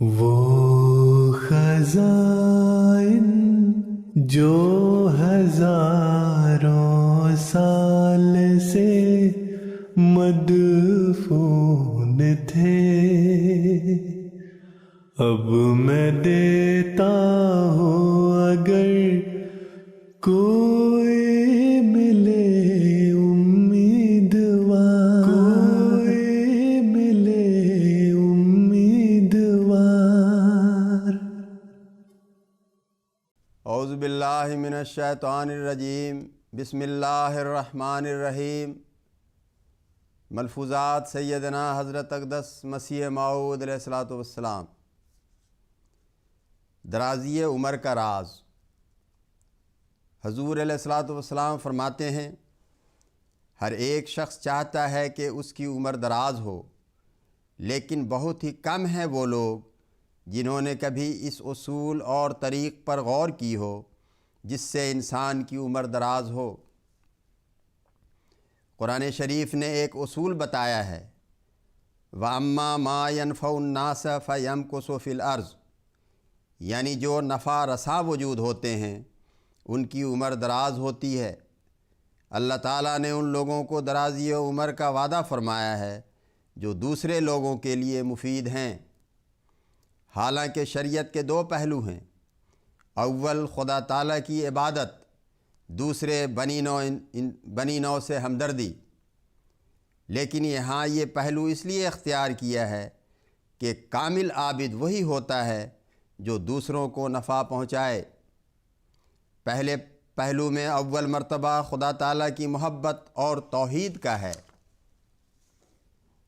وہ خزائن جو ہزاروں سال سے مدفون تھے، اب میں دیتا ہوں اگر کوئی ملے امیدوار، کوئی ملے امیدوار۔ اعوذ باللہ من الشیطان الرجیم، بسم اللہ الرحمن الرحیم۔ ملفوظات سیدنا حضرت اقدس مسیح موعود علیہ الصلوۃ والسلام۔ درازی عمر کا راز۔ حضور علیہ الصلوۃ والسلام فرماتے ہیں، ہر ایک شخص چاہتا ہے کہ اس کی عمر دراز ہو، لیکن بہت ہی کم ہیں وہ لوگ جنہوں نے کبھی اس اصول اور طریق پر غور کی ہو جس سے انسان کی عمر دراز ہو۔ قرآن شریف نے ایک اصول بتایا ہے، وَأَمَّا مَا يَنْفَعُ النَّاسَ فَيَمْكُثُ فِي الْأَرْضِ، یعنی جو نفع رساں وجود ہوتے ہیں ان کی عمر دراز ہوتی ہے۔ اللہ تعالیٰ نے ان لوگوں کو درازی عمر کا وعدہ فرمایا ہے جو دوسرے لوگوں کے لیے مفید ہیں۔ حالانکہ شریعت کے دو پہلو ہیں، اول خدا تعالیٰ کی عبادت، دوسرے بنی نوع سے ہمدردی۔ لیکن یہاں یہ پہلو اس لیے اختیار کیا ہے کہ کامل عابد وہی ہوتا ہے جو دوسروں کو نفع پہنچائے۔ پہلے پہلو میں اول مرتبہ خدا تعالیٰ کی محبت اور توحید کا ہے۔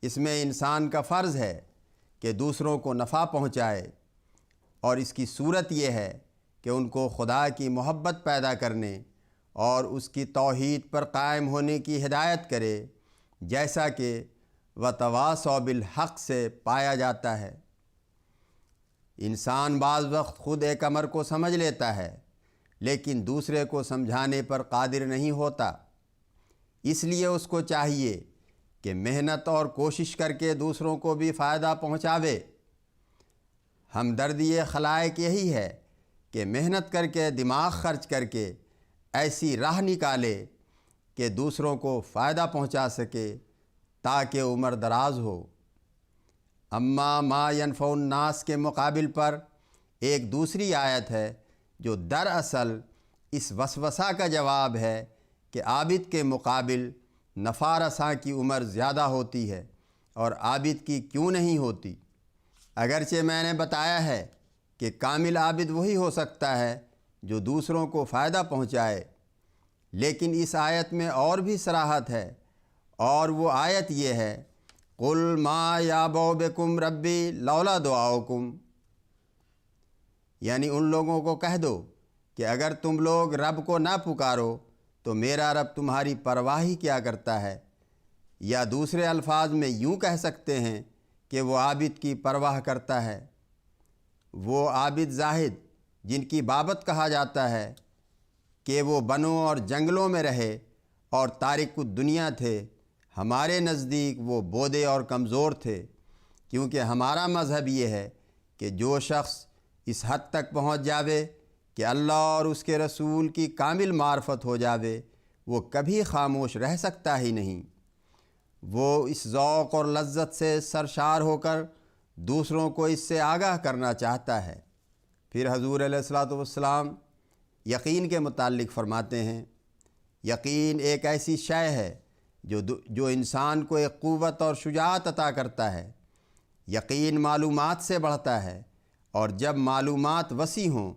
اس میں انسان کا فرض ہے کہ دوسروں کو نفع پہنچائے، اور اس کی صورت یہ ہے کہ ان کو خدا کی محبت پیدا کرنے اور اس کی توحید پر قائم ہونے کی ہدایت کرے، جیسا کہ وَتَوَاصَوْا بِالْحَقِّ سے پایا جاتا ہے۔ انسان بعض وقت خود ایک امر کو سمجھ لیتا ہے لیکن دوسرے کو سمجھانے پر قادر نہیں ہوتا، اس لیے اس کو چاہیے کہ محنت اور کوشش کر کے دوسروں کو بھی فائدہ پہنچاوے۔ ہمدردی خلائق یہی ہے کہ محنت کر کے، دماغ خرچ کر کے ایسی راہ نکالے کہ دوسروں کو فائدہ پہنچا سکے تاکہ عمر دراز ہو۔ اما ما ينفع الناس کے مقابل پر ایک دوسری آیت ہے جو دراصل اس وسوسہ کا جواب ہے کہ عابد کے مقابل نفع رساں کی عمر زیادہ ہوتی ہے اور عابد کی کیوں نہیں ہوتی۔ اگرچہ میں نے بتایا ہے کہ کامل عابد وہی ہو سکتا ہے جو دوسروں کو فائدہ پہنچائے، لیکن اس آیت میں اور بھی صراحت ہے، اور وہ آیت یہ ہے، قُلْ مَا يَعْبَؤْ بِكُمْ رَبِّي لَوْلَا دُعَاؤُكُمْ، یعنی ان لوگوں کو کہہ دو کہ اگر تم لوگ رب کو نہ پکارو تو میرا رب تمہاری پرواہ ہی کیا کرتا ہے۔ یا دوسرے الفاظ میں یوں کہہ سکتے ہیں کہ وہ عابد کی پرواہ کرتا ہے۔ وہ عابد زاہد جن کی بابت کہا جاتا ہے کہ وہ بنوں اور جنگلوں میں رہے اور تارک الدنیا تھے، ہمارے نزدیک وہ بودے اور کمزور تھے، کیونکہ ہمارا مذہب یہ ہے کہ جو شخص اس حد تک پہنچ جاوے کہ اللہ اور اس کے رسول کی کامل معرفت ہو جاوے، وہ کبھی خاموش رہ سکتا ہی نہیں۔ وہ اس ذوق اور لذت سے سرشار ہو کر دوسروں کو اس سے آگاہ کرنا چاہتا ہے۔ پھر حضور علیہ الصلوۃ والسلام یقین کے متعلق فرماتے ہیں، یقین ایک ایسی شے ہے جو انسان کو ایک قوت اور شجاعت عطا کرتا ہے۔ یقین معلومات سے بڑھتا ہے، اور جب معلومات وسیع ہوں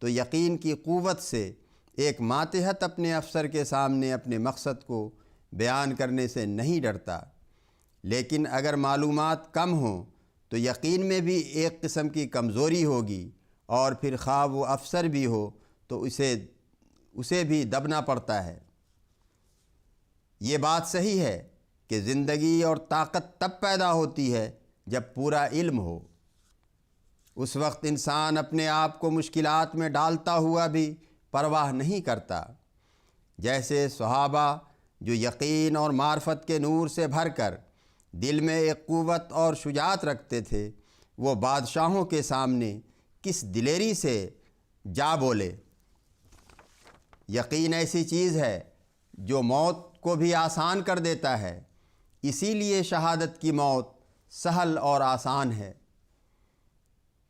تو یقین کی قوت سے ایک ماتحت اپنے افسر کے سامنے اپنے مقصد کو بیان کرنے سے نہیں ڈرتا۔ لیکن اگر معلومات کم ہوں تو یقین میں بھی ایک قسم کی کمزوری ہوگی، اور پھر خواہ وہ افسر بھی ہو تو اسے بھی دبنا پڑتا ہے۔ یہ بات صحیح ہے کہ زندگی اور طاقت تب پیدا ہوتی ہے جب پورا علم ہو۔ اس وقت انسان اپنے آپ کو مشکلات میں ڈالتا ہوا بھی پرواہ نہیں کرتا۔ جیسے صحابہ جو یقین اور معرفت کے نور سے بھر کر دل میں ایک قوت اور شجاعت رکھتے تھے، وہ بادشاہوں کے سامنے کس دلیری سے جا بولے۔ یقین ایسی چیز ہے جو موت کو بھی آسان کر دیتا ہے، اسی لیے شہادت کی موت سہل اور آسان ہے۔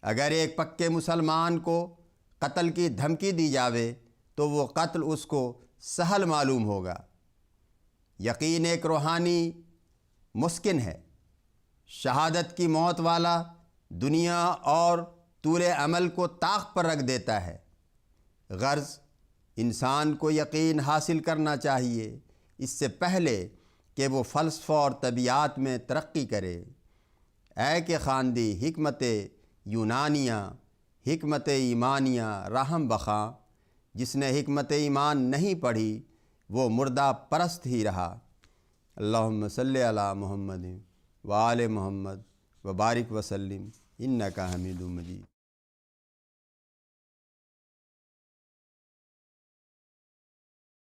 اگر ایک پکے مسلمان کو قتل کی دھمکی دی جاوے تو وہ قتل اس کو سہل معلوم ہوگا۔ یقین ایک روحانی مسکن ہے۔ شہادت کی موت والا دنیا اور طول عمل کو طاق پر رکھ دیتا ہے۔ غرض انسان کو یقین حاصل کرنا چاہیے اس سے پہلے کہ وہ فلسفہ اور طبیعات میں ترقی کرے۔ اے کہ خواندی حکمت یونانیہ حکمت ایمانیہ رحم بخاں، جس نے حکمت ایمان نہیں پڑھی وہ مردہ پرست ہی رہا۔ اللہم صلی علی محمد وآل محمد وبارک وسلم انکا حمید مجید۔